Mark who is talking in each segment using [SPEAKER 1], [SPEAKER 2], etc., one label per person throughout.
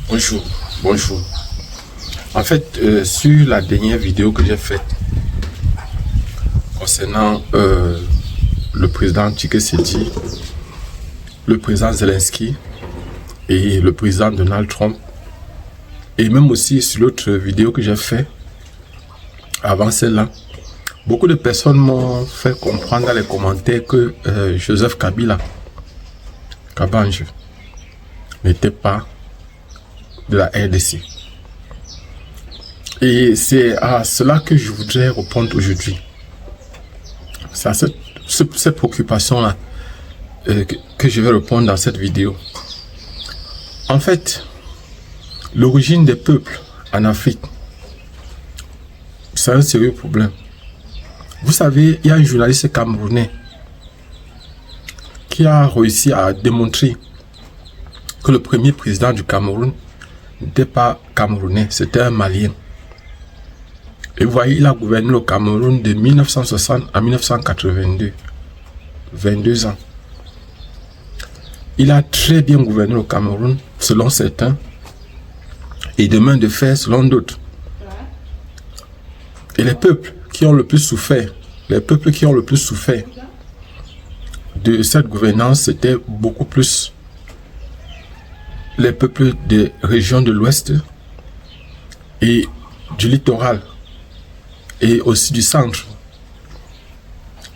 [SPEAKER 1] Bonjour, bonjour. En fait, sur la dernière vidéo que j'ai faite concernant le président Tshisekedi, le président Zelensky et le président Donald Trump, et même aussi sur l'autre vidéo que j'ai faite avant celle-là, beaucoup de personnes m'ont fait comprendre dans les commentaires que Joseph Kabila Kabange n'était pas de la RDC. Et c'est à cela que je voudrais répondre aujourd'hui. C'est à cette préoccupation-là que je vais répondre dans cette vidéo. En fait, l'origine des peuples en Afrique, c'est un sérieux problème. Vous savez, il y a un journaliste camerounais qui a réussi à démontrer que le premier président du Cameroun n'était pas camerounais, c'était un Malien. Et vous voyez, il a gouverné le Cameroun de 1960 à 1982. 22 ans. Il a très bien gouverné le Cameroun, selon certains, et de main de fer, selon d'autres. Et les peuples qui ont le plus souffert, de cette gouvernance, c'était beaucoup plus les peuples des régions de l'Ouest et du littoral et aussi du centre.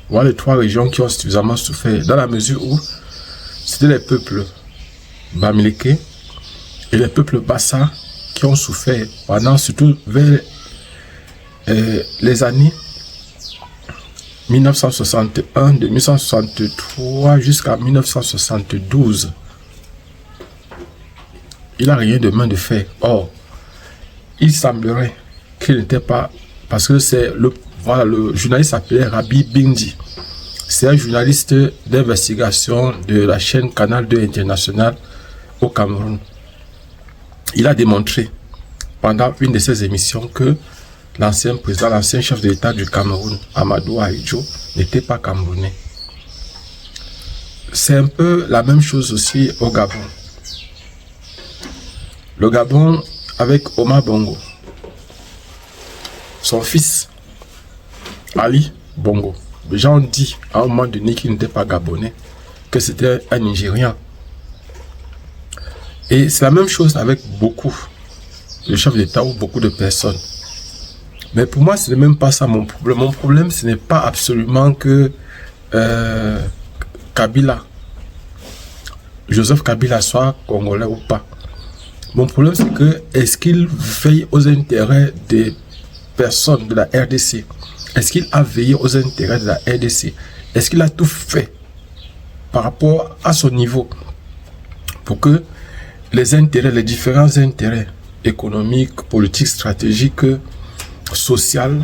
[SPEAKER 1] Voilà les trois régions qui ont suffisamment souffert, dans la mesure où c'était les peuples Bamileke et les peuples Bassa qui ont souffert pendant, surtout vers les années 1961, de 1963 jusqu'à 1972. Il n'a rien de main de fer. Or, il semblerait qu'il n'était pas, parce que c'est le journaliste s'appelait Rabi Bindi. C'est un journaliste d'investigation de la chaîne Canal 2 International au Cameroun. Il a démontré pendant une de ses émissions que l'ancien président, l'ancien chef de l'État du Cameroun, Amadou Ahidjo, n'était pas camerounais. C'est un peu la même chose aussi au Gabon. Le Gabon avec Omar Bongo, son fils Ali Bongo. Les gens ont dit à un moment donné qu'il n'était pas gabonais, que c'était un Nigérian. Et c'est la même chose avec beaucoup de chefs d'État ou beaucoup de personnes. Mais pour moi, ce n'est même pas ça mon problème. Mon problème, ce n'est pas absolument que Joseph Kabila soit congolais ou pas. Mon problème, c'est que est-ce qu'il veille aux intérêts des personnes de la RDC? Est-ce qu'il a veillé aux intérêts de la RDC? Est-ce qu'il a tout fait par rapport à son niveau pour que les intérêts, les différents intérêts économiques, politiques, stratégiques, sociaux,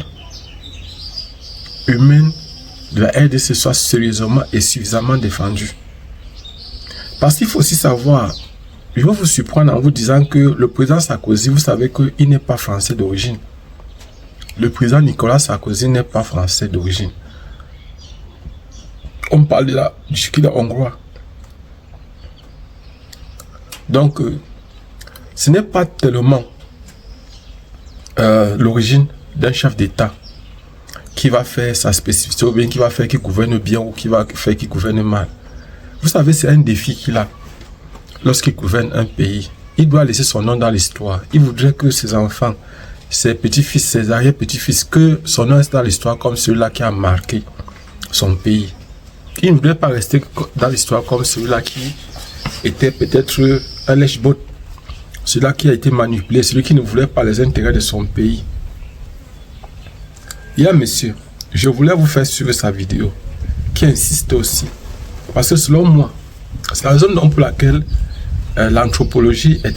[SPEAKER 1] humains de la RDC soient sérieusement et suffisamment défendus? Parce qu'il faut aussi savoir, je vais vous surprendre en vous disant que le président Sarkozy, vous savez qu'il n'est pas français d'origine. Le président Nicolas Sarkozy n'est pas français d'origine. On parle là qu'il est hongrois. Donc, ce n'est pas tellement l'origine d'un chef d'État qui va faire sa spécificité, ou bien qui va faire qu'il gouverne bien, ou qui va faire qu'il gouverne mal. Vous savez, c'est un défi qu'il a. Lorsqu'il gouverne un pays, il doit laisser son nom dans l'histoire. Il voudrait que ses enfants, ses petits-fils, ses arrière-petits-fils, que son nom reste dans l'histoire comme celui-là qui a marqué son pays. Il ne voudrait pas rester dans l'histoire comme celui-là qui était peut-être un lèche-botte, celui-là qui a été manipulé, celui qui ne voulait pas les intérêts de son pays. Il y a un monsieur, je voulais vous faire suivre sa vidéo, qui insiste aussi. Parce que selon moi, c'est la raison pour laquelle l'anthropologie est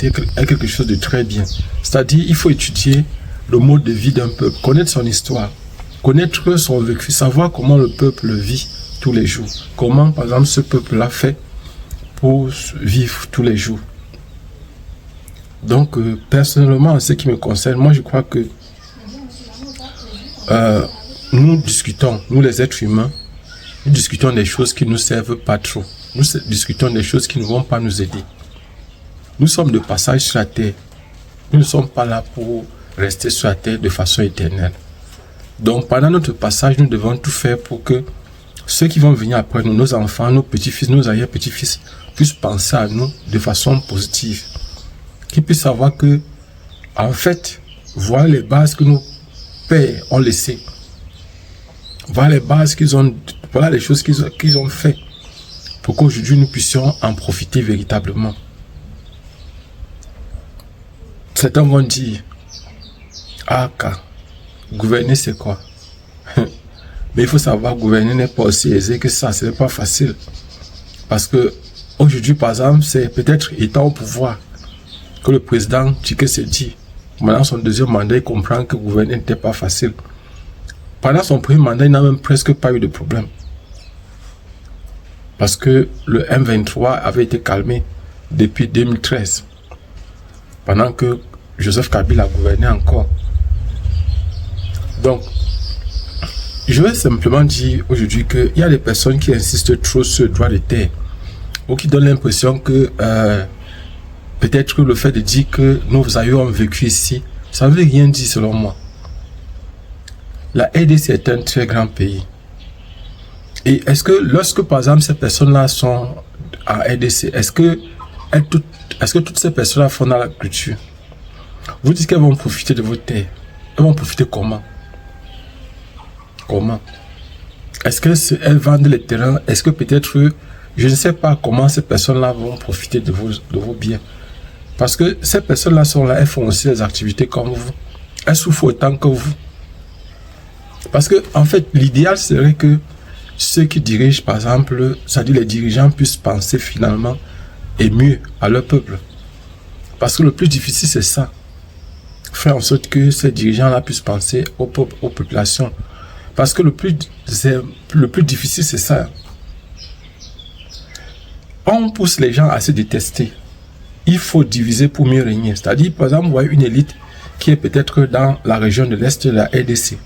[SPEAKER 1] quelque chose de très bien. C'est-à-dire, il faut étudier le mode de vie d'un peuple, connaître son histoire, connaître son vécu, savoir comment le peuple vit tous les jours. Comment, par exemple, ce peuple-là fait pour vivre tous les jours. Donc, personnellement, en ce qui me concerne, moi, je crois que nous discutons, nous les êtres humains, nous discutons des choses qui ne nous servent pas trop. Nous discutons des choses qui ne vont pas nous aider. Nous sommes de passage sur la terre. Nous ne sommes pas là pour rester sur la terre de façon éternelle. Donc, pendant notre passage, nous devons tout faire pour que ceux qui vont venir après nous, nos enfants, nos petits-fils, nos arrière-petits-fils, puissent penser à nous de façon positive. Qu'ils puissent savoir que, en fait, voilà les bases que nos pères ont laissées. Voilà les bases voilà les choses qu'ils ont fait pour qu'aujourd'hui nous puissions en profiter véritablement. Certains vont dire, ah, gouverner c'est quoi? Mais il faut savoir, gouverner n'est pas aussi aisé que ça, ce n'est pas facile. Parce que aujourd'hui, par exemple, c'est peut-être étant au pouvoir que le président Tshisekedi, pendant son deuxième mandat, il comprend que gouverner n'était pas facile. Pendant son premier mandat, il n'a même presque pas eu de problème. Parce que le M23 avait été calmé depuis 2013. Pendant que Joseph Kabila gouvernait encore. Donc, je vais simplement dire aujourd'hui qu'il y a des personnes qui insistent trop sur le droit de terre ou qui donnent l'impression que peut-être que le fait de dire que nous avions vécu ici, ça ne veut rien dire selon moi. La RDC est un très grand pays. Et est-ce que lorsque par exemple ces personnes-là sont en RDC, est-ce que toutes ces personnes-là font dans la culture? Vous dites qu'elles vont profiter de vos terres. Elles vont profiter comment? Comment? Est-ce qu'elles vendent les terrains? Est-ce que peut-être, je ne sais pas comment ces personnes-là vont profiter de vos biens. Parce que ces personnes-là sont là, elles font aussi des activités comme vous. Elles souffrent autant que vous. Parce que, en fait, l'idéal serait que ceux qui dirigent, par exemple, c'est-à-dire les dirigeants puissent penser finalement et mieux à leur peuple. Parce que le plus difficile, c'est ça. Faire en sorte que ces dirigeants-là puissent penser aux populations. Parce que le plus difficile, c'est ça. On pousse les gens à se détester. Il faut diviser pour mieux régner. C'est-à-dire, par exemple, vous voyez une élite qui est peut-être dans la région de l'Est de la RDC,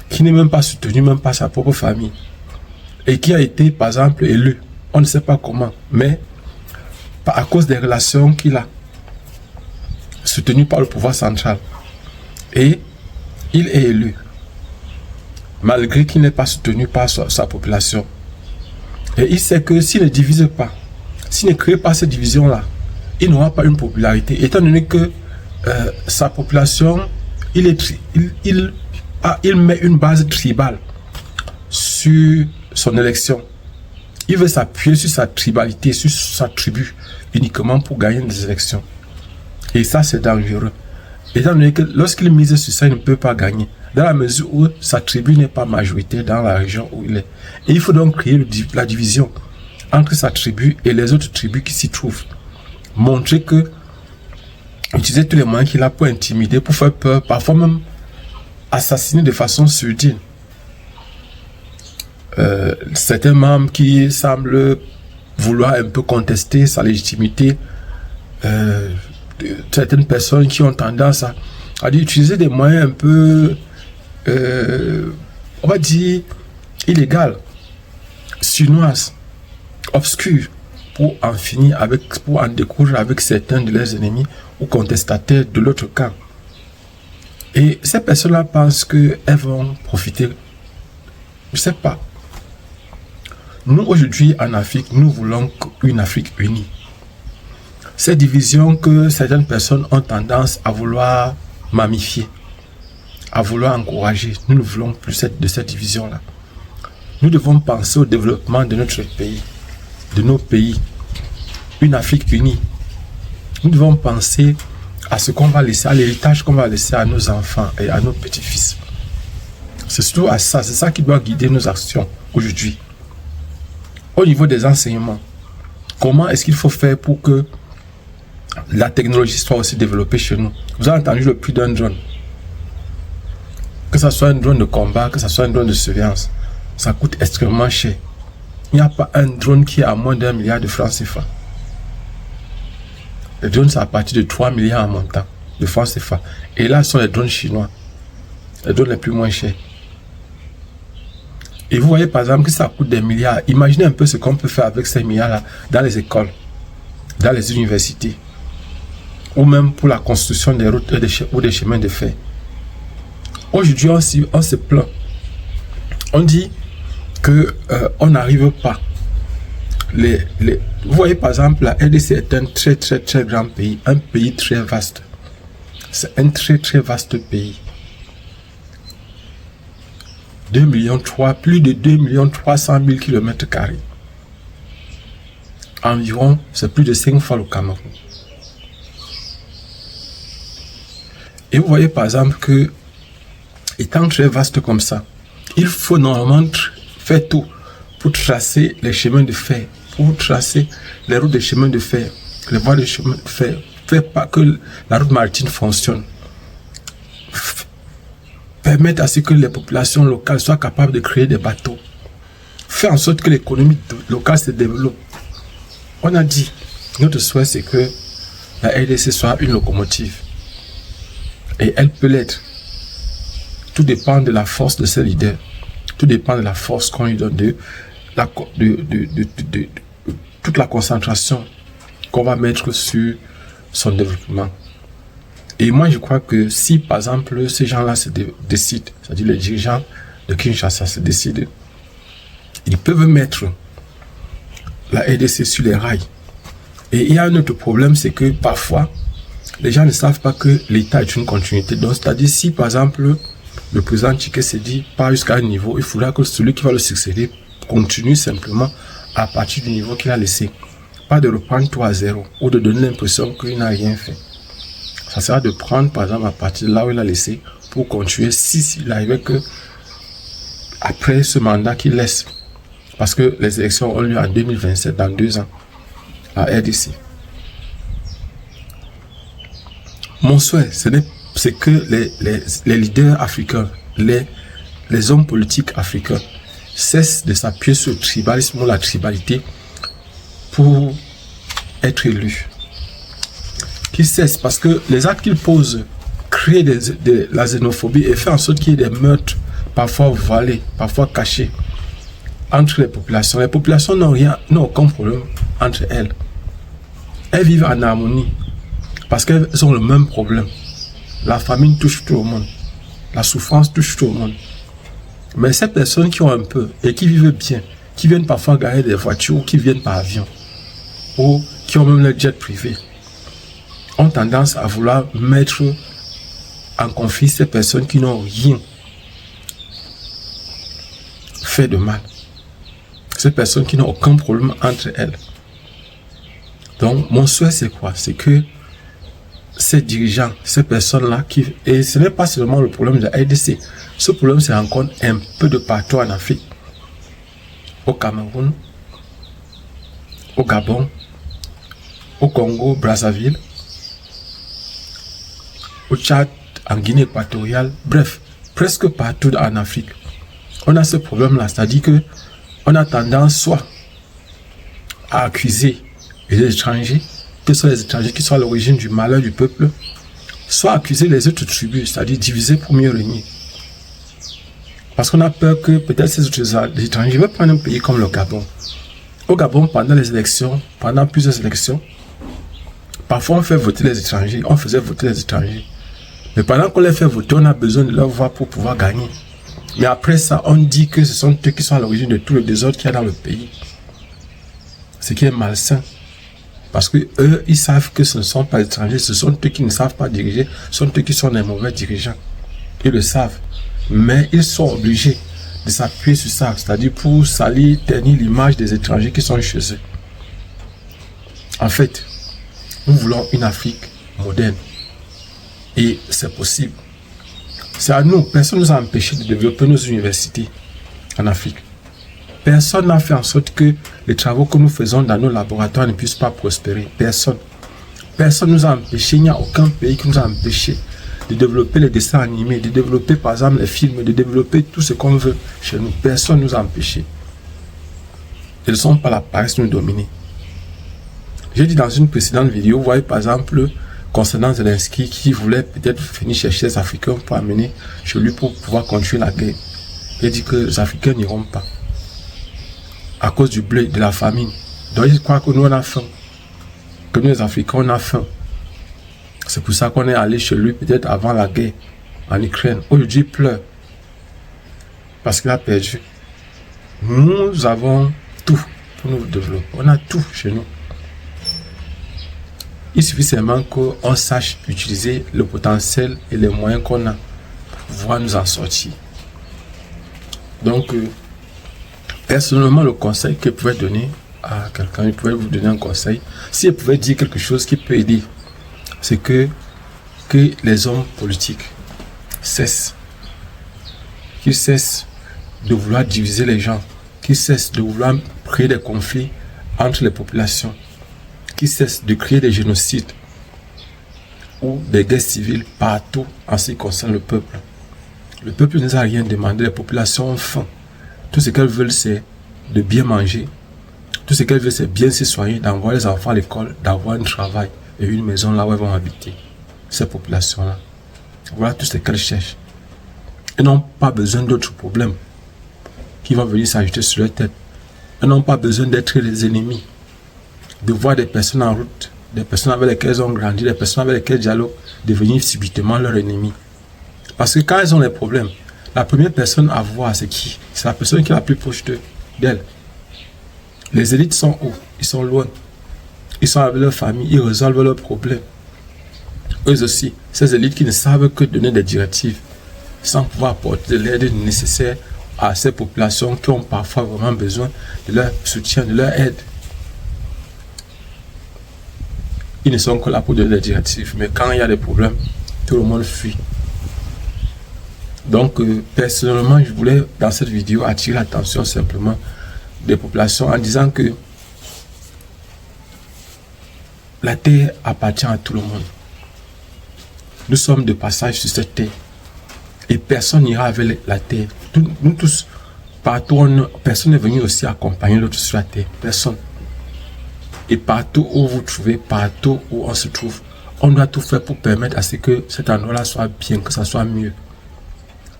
[SPEAKER 1] qui n'est même pas soutenue, même pas sa propre famille, et qui a été, par exemple, élu. On ne sait pas comment, mais à cause des relations qu'il a, soutenu par le pouvoir central. Et il est élu, malgré qu'il n'est pas soutenu par sa population. Et il sait que s'il ne divise pas, s'il ne crée pas cette division-là, il n'aura pas une popularité, étant donné que sa population, il met une base tribale sur son élection. Il veut s'appuyer sur sa tribalité, sur sa tribu, uniquement pour gagner des élections. Et ça, c'est dangereux. Étant donné que lorsqu'il mise sur ça, il ne peut pas gagner, dans la mesure où sa tribu n'est pas majoritaire dans la région où il est. Et il faut donc créer la division entre sa tribu et les autres tribus qui s'y trouvent. Montrer que, utiliser tous les moyens qu'il a pour intimider, pour faire peur, parfois même assassiner de façon subtile. Certains membres qui semblent vouloir un peu contester sa légitimité, certaines personnes qui ont tendance à utiliser des moyens un peu, on va dire, illégaux, chinoises, obscurs, pour en finir avec, pour en découdre avec certains de leurs ennemis ou contestataires de l'autre camp. Et ces personnes-là pensent qu'elles vont profiter. Je ne sais pas. Nous, aujourd'hui, en Afrique, nous voulons une Afrique unie. Ces divisions que certaines personnes ont tendance à vouloir mamifier, à vouloir encourager, nous ne voulons plus de cette division-là. Nous devons penser au développement de notre pays, de nos pays, une Afrique unie. Nous devons penser à ce qu'on va laisser, à l'héritage qu'on va laisser à nos enfants et à nos petits-fils. C'est surtout à ça, c'est ça qui doit guider nos actions aujourd'hui. Au niveau des enseignements, comment est-ce qu'il faut faire pour que la technologie soit aussi développée chez nous? Vous avez entendu le prix d'un drone. Que ce soit un drone de combat, que ce soit un drone de surveillance, ça coûte extrêmement cher. Il n'y a pas un drone qui est à moins d'1 milliard de francs CFA. Les drones, c'est à partir de 3 milliards en montant de francs CFA. Et là, ce sont les drones chinois. Les drones les plus moins chers. Et vous voyez par exemple que ça coûte des milliards. Imaginez un peu ce qu'on peut faire avec ces milliards-là dans les écoles, dans les universités. ou même pour la construction des routes ou des chemins de fer. Aujourd'hui, on se plaint. On dit que on n'arrive pas. Vous voyez par exemple, la RDC est un très très très grand pays, un pays très vaste. C'est un très très vaste pays. 2,3 millions, plus de 2,3 millions km². Environ, c'est plus de 5 fois le Cameroun. Et vous voyez par exemple que, étant très vaste comme ça, il faut normalement faire tout pour tracer les chemins de fer, pour tracer les routes de chemin de fer, les voies de chemin de fer, faire pas que la route maritime fonctionne. Permettre à ce que les populations locales soient capables de créer des bateaux. Faire en sorte que l'économie locale se développe. On a dit, notre souhait c'est que la RDC soit une locomotive. Et elle peut l'être. Tout dépend de la force de ses leaders. Tout dépend de la force qu'on lui donne, de toute la concentration qu'on va mettre sur son développement. Et moi, je crois que si, par exemple, ces gens-là se décident, c'est-à-dire les dirigeants de Kinshasa se décident, ils peuvent mettre la RDC sur les rails. Et il y a un autre problème, c'est que parfois, les gens ne savent pas que l'État est une continuité. Donc, c'est-à-dire, si, par exemple, le président Tshisekedi part jusqu'à un niveau, il faudra que celui qui va le succéder continue simplement à partir du niveau qu'il a laissé. Pas de reprendre tout à zéro ou de donner l'impression qu'il n'a rien fait. Ça sera de prendre, par exemple, à partir de là où il a laissé pour continuer s'il arrivait que après ce mandat qu'il laisse. Parce que les élections ont lieu en 2027, dans 2 ans, à RDC. Mon souhait, c'est que les leaders africains, les hommes politiques africains cessent de s'appuyer sur le tribalisme ou la tribalité pour être élus. Qu'ils cessent, parce que les actes qu'ils posent créent la xénophobie et font en sorte qu'il y ait des meurtres, parfois voilés, parfois cachés, entre les populations. Les populations n'ont aucun problème entre elles. Elles vivent en harmonie, parce qu'elles ont le même problème. La famine touche tout le monde. La souffrance touche tout le monde. Mais ces personnes qui ont un peu et qui vivent bien, qui viennent parfois garer des voitures ou qui viennent par avion, ou qui ont même leur jet privé, ont tendance à vouloir mettre en conflit ces personnes qui n'ont rien fait de mal. Ces personnes qui n'ont aucun problème entre elles. Donc, mon souhait, c'est quoi? C'est que ces dirigeants, ces personnes-là, et ce n'est pas seulement le problème de la RDC, ce problème se rencontre un peu de partout en Afrique. Au Cameroun, au Gabon, au Congo, Brazzaville, au Tchad, en Guinée équatoriale, bref, presque partout en Afrique. On a ce problème-là, c'est-à-dire que on a tendance soit à accuser les étrangers, que ce soit les étrangers qui sont à l'origine du malheur du peuple, soit accuser les autres tribus, c'est-à-dire diviser pour mieux régner. Parce qu'on a peur que peut-être ces autres étrangers veulent prendre un pays comme le Gabon. Au Gabon, pendant les élections, pendant plusieurs élections, parfois on fait voter les étrangers, on faisait voter les étrangers. Mais pendant qu'on les fait voter, on a besoin de leur voix pour pouvoir gagner. Mais après ça, on dit que ce sont eux qui sont à l'origine de tout le désordre qu'il y a dans le pays. Ce qui est malsain. Parce que eux, ils savent que ce ne sont pas les étrangers, ce sont eux qui ne savent pas diriger, ce sont eux qui sont des mauvais dirigeants. Ils le savent. Mais ils sont obligés de s'appuyer sur ça, c'est-à-dire pour salir, ternir l'image des étrangers qui sont chez eux. En fait, nous voulons une Afrique moderne. Et c'est possible. C'est à nous. Personne ne nous a empêché de développer nos universités en Afrique. Personne n'a fait en sorte que les travaux que nous faisons dans nos laboratoires ne puissent pas prospérer. Personne. Personne ne nous a empêché. Il n'y a aucun pays qui nous a empêché de développer les dessins animés, de développer par exemple les films, de développer tout ce qu'on veut chez nous. Personne ne nous a empêché. Ils ne sont pas la paresse nous dominer. J'ai dit dans une précédente vidéo, vous voyez par exemple, concernant Zelensky qui voulait peut-être venir chercher les Africains pour amener chez lui pour pouvoir continuer la guerre. Il a dit que les Africains n'iront pas. À cause du blé, de la famine. Donc il croit que nous on a faim. Que nous les Africains on a faim. C'est pour ça qu'on est allé chez lui peut-être avant la guerre en Ukraine. Aujourd'hui, il pleure parce qu'il a perdu. Nous avons tout pour nous développer. On a tout chez nous. Il suffit seulement qu'on sache utiliser le potentiel et les moyens qu'on a pour pouvoir nous en sortir. Donc, personnellement, le conseil que je pouvais donner à quelqu'un, il pouvait vous donner un conseil. Si il pouvait dire quelque chose qui peut aider, c'est que les hommes politiques cessent. Qu'ils cessent de vouloir diviser les gens. Qu'ils cessent de vouloir créer des conflits entre les populations. Qu'ils cessent de créer des génocides ou des guerres civiles partout en ce qui concerne le peuple. Le peuple ne nous a rien demandé, les populations ont faim. Tout ce qu'elles veulent, c'est de bien manger. Tout ce qu'elles veulent, c'est bien se soigner, d'envoyer les enfants à l'école, d'avoir un travail et une maison là où elles vont habiter. Ces populations-là. Voilà tout ce qu'elles cherchent. Elles n'ont pas besoin d'autres problèmes qui vont venir s'ajouter sur leur tête. Elles n'ont pas besoin d'être des ennemis. De voir des personnes en route, des personnes avec lesquelles elles ont grandi, des personnes avec lesquelles elles dialoguent, devenir subitement leur ennemi. Parce que quand elles ont des problèmes, la première personne à voir, c'est qui? C'est la personne qui est la plus proche d'elle. Les élites sont où? Ils sont loin. Ils sont avec leur famille, ils résolvent leurs problèmes. Eux aussi, ces élites qui ne savent que donner des directives, sans pouvoir apporter de l'aide nécessaire à ces populations qui ont parfois vraiment besoin de leur soutien, de leur aide. Ils ne sont que là pour donner des directives, mais quand il y a des problèmes, tout le monde fuit. Donc, personnellement, je voulais, dans cette vidéo, attirer l'attention simplement des populations en disant que la terre appartient à tout le monde. Nous sommes de passage sur cette terre. Et personne n'ira avec la terre. Nous tous, partout, personne n'est venu aussi accompagner l'autre sur la terre. Personne. Et partout où vous trouvez, partout où on se trouve, on doit tout faire pour permettre à ce que cet endroit-là soit bien, que ça soit mieux.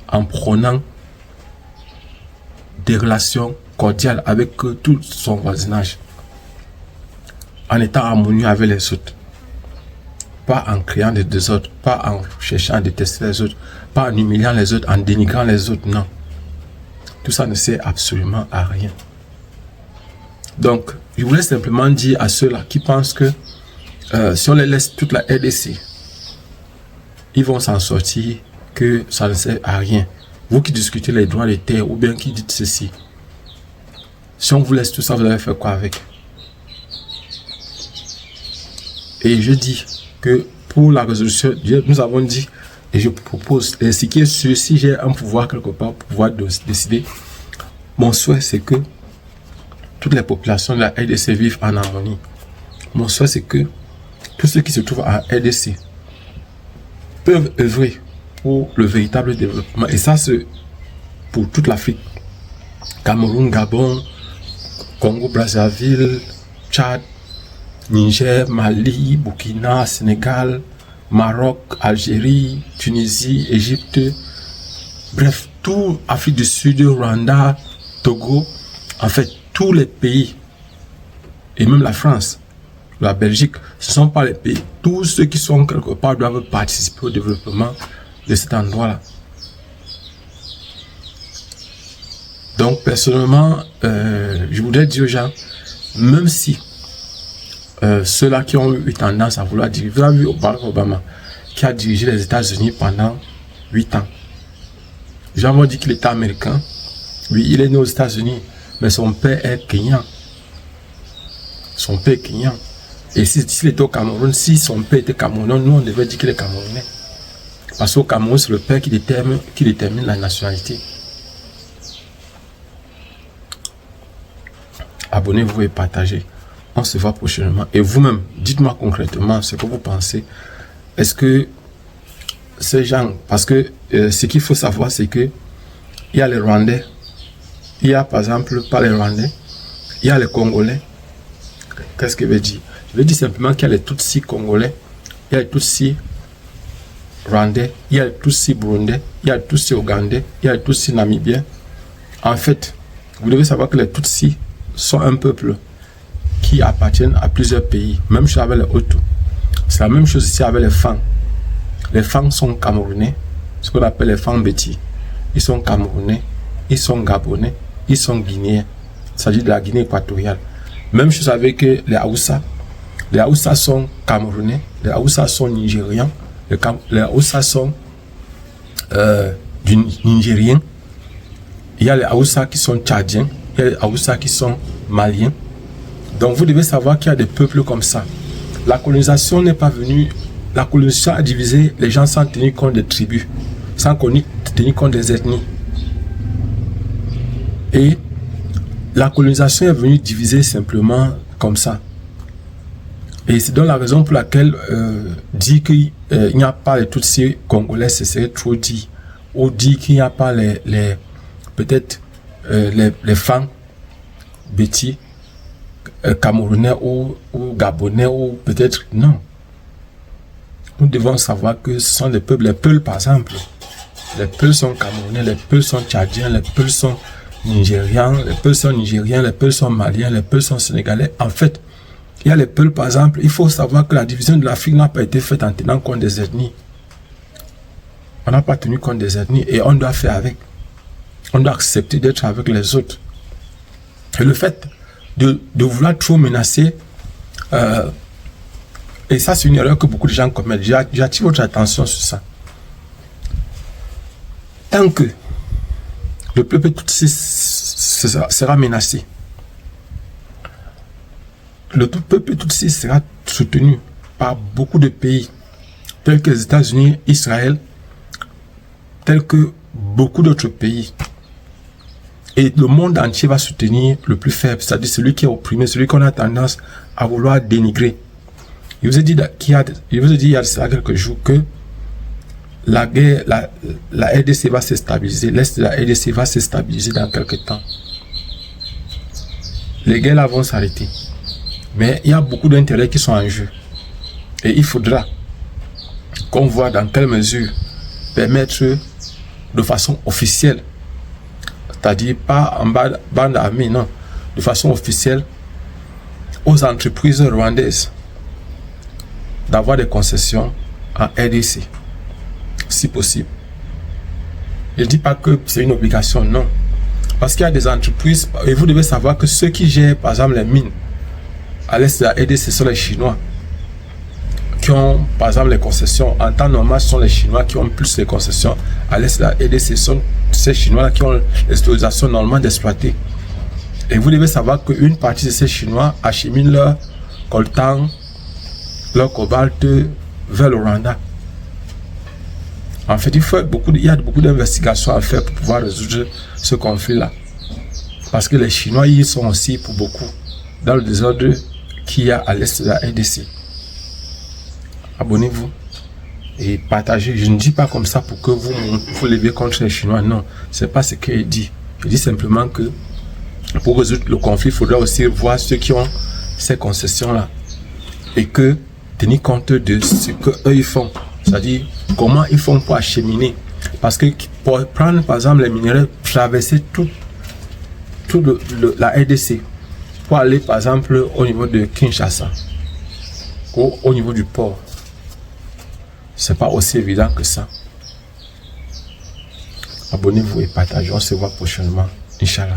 [SPEAKER 1] En prenant des relations cordiales avec tout son voisinage. En étant harmonieux avec les autres. Pas en créant des désordres, pas en cherchant à détester les autres, pas en humiliant les autres, en dénigrant les autres, non. Tout ça ne sert absolument à rien. Donc, je voulais simplement dire à ceux-là qui pensent que si on les laisse toute la RDC, ils vont s'en sortir, que ça ne sert à rien. Vous qui discutez les droits des terres ou bien qui dites ceci, si on vous laisse tout ça, vous allez faire quoi avec? Et je dis que pour la résolution, nous avons dit, et je propose, et ce qui est sûr, si j'ai un pouvoir quelque part pour pouvoir décider, mon souhait c'est que toutes les populations de la RDC vivent en harmonie. Mon souhait c'est que tous ceux qui se trouvent en RDC peuvent œuvrer pour le véritable développement. Et ça c'est pour toute l'Afrique. Cameroun, Gabon, Congo, Brazzaville, Tchad, Niger, Mali, Burkina, Sénégal, Maroc, Algérie, Tunisie, Égypte, bref, tout Afrique du Sud, Rwanda, Togo, en fait, tous les pays, et même la France, la Belgique, ce ne sont pas les pays. Tous ceux qui sont quelque part doivent participer au développement de cet endroit-là. Donc, personnellement, je voudrais dire aux gens, même si ceux-là qui ont eu tendance à vouloir diriger, vous avez vu Barack Obama, qui a dirigé les États-Unis pendant 8 ans. Les gens vont dire qu'il était américain. Oui, il est né aux États-Unis, mais son père est kenyan. Son père est kenyan. Et s'il était au Cameroun, si son père était camerounais, nous on devait dire qu'il est camerounais. Parce qu'au Cameroun, c'est le père qui détermine la nationalité. Abonnez-vous et partagez. On se voit prochainement. Et vous-même, dites-moi concrètement ce que vous pensez. Est-ce que ces gens, parce que ce qu'il faut savoir, c'est que il y a les Rwandais, il y a par exemple pas les Rwandais, il y a les Congolais. Qu'est-ce que je veux dire? Je veux dire simplement qu'il y a les Tutsis Congolais, il y a les Tutsis Rwandais, il y a les Tutsis Burundais, il y a les Tutsis Ougandais, il y a les Tutsis Namibiens. En fait, vous devez savoir que les Tutsis sont un peuple qui appartiennent à plusieurs pays, même chez avec les Hutus. C'est la même chose ici avec les Fang. Les Fang sont camerounais, ce qu'on appelle les Fang Béti. Ils sont camerounais, ils sont gabonais, ils sont guinéens. Il s'agit de la Guinée équatoriale. Même chose avec les Haoussa. Les Haoussa sont camerounais, les Haoussa sont nigérians, les Haoussa sont du Nigérien. Il y a les Haoussa qui sont tchadiens, il y a les Haoussa qui sont maliens. Donc vous devez savoir qu'il y a des peuples comme ça. La colonisation n'est pas venue, la colonisation a divisé les gens sans tenir compte des tribus, sans tenir compte des ethnies. Et la colonisation est venue diviser simplement comme ça. Et c'est donc la raison pour laquelle dire qu'il n'y a pas les Tutsis congolais, ce serait trop dit. Ou dire qu'il n'y a pas peut-être les Fang Béti, camerounais ou gabonais, ou peut-être non. Nous devons savoir que ce sont des peuples, les Peuls par exemple. Les Peuls sont camerounais, les Peuls sont tchadiens, les Peuls sont nigérians, les Peuls sont nigériens, les Peuls sont maliens, les Peuls sont sénégalais. En fait, il y a les Peuls par exemple. Il faut savoir que la division de l'Afrique n'a pas été faite en tenant compte des ethnies. On n'a pas tenu compte des ethnies et on doit faire avec. On doit accepter d'être avec les autres. Et le fait de vouloir trop menacer, et ça c'est une erreur que beaucoup de gens commettent. J'attire votre attention sur ça. Tant que le peuple Tutsi sera menacé, le peuple Tutsi sera soutenu par beaucoup de pays, tels que les États-Unis, Israël, tels que beaucoup d'autres pays. Et le monde entier va soutenir le plus faible, c'est-à-dire celui qui est opprimé, celui qu'on a tendance à vouloir dénigrer. Je vous ai dit il y a quelques jours que la guerre, la RDC va se stabiliser, l'Est de la RDC va se stabiliser dans quelques temps. Les guerres là vont s'arrêter. Mais il y a beaucoup d'intérêts qui sont en jeu. Et il faudra qu'on voit dans quelle mesure permettre de façon officielle, c'est-à-dire pas en bande armée, non, de façon officielle, aux entreprises rwandaises d'avoir des concessions en RDC, si possible. Je ne dis pas que c'est une obligation, non. Parce qu'il y a des entreprises, et vous devez savoir que ceux qui gèrent, par exemple, les mines à l'est de la RDC, ce sont les Chinois qui ont, par exemple, les concessions. En temps normal, ce sont les Chinois qui ont plus les concessions. À l'est de la RDC, ce sont ces Chinois-là qui ont les autorisations normalement d'exploiter. Et vous devez savoir qu'une partie de ces Chinois acheminent leur coltan, leur cobalt vers le Rwanda. En fait, il y a beaucoup d'investigations à faire pour pouvoir résoudre ce conflit-là. Parce que les Chinois, ils sont aussi pour beaucoup dans le désordre qu'il y a à l'est de la RDC. Abonnez-vous et partagez. Je ne dis pas comme ça pour que vous leviez contre les Chinois. Non, c'est pas ce que je dis. Je dis simplement que pour résoudre le conflit, il faudra aussi voir ceux qui ont ces concessions-là et que tenir compte de ce qu'eux ils font. C'est-à-dire comment ils font pour acheminer. Parce que pour prendre par exemple les minerais, traverser toute la RDC pour aller par exemple au niveau de Kinshasa ou au niveau du port, c'est pas aussi évident que ça. Abonnez-vous et partagez. On se voit prochainement. Inch'Allah.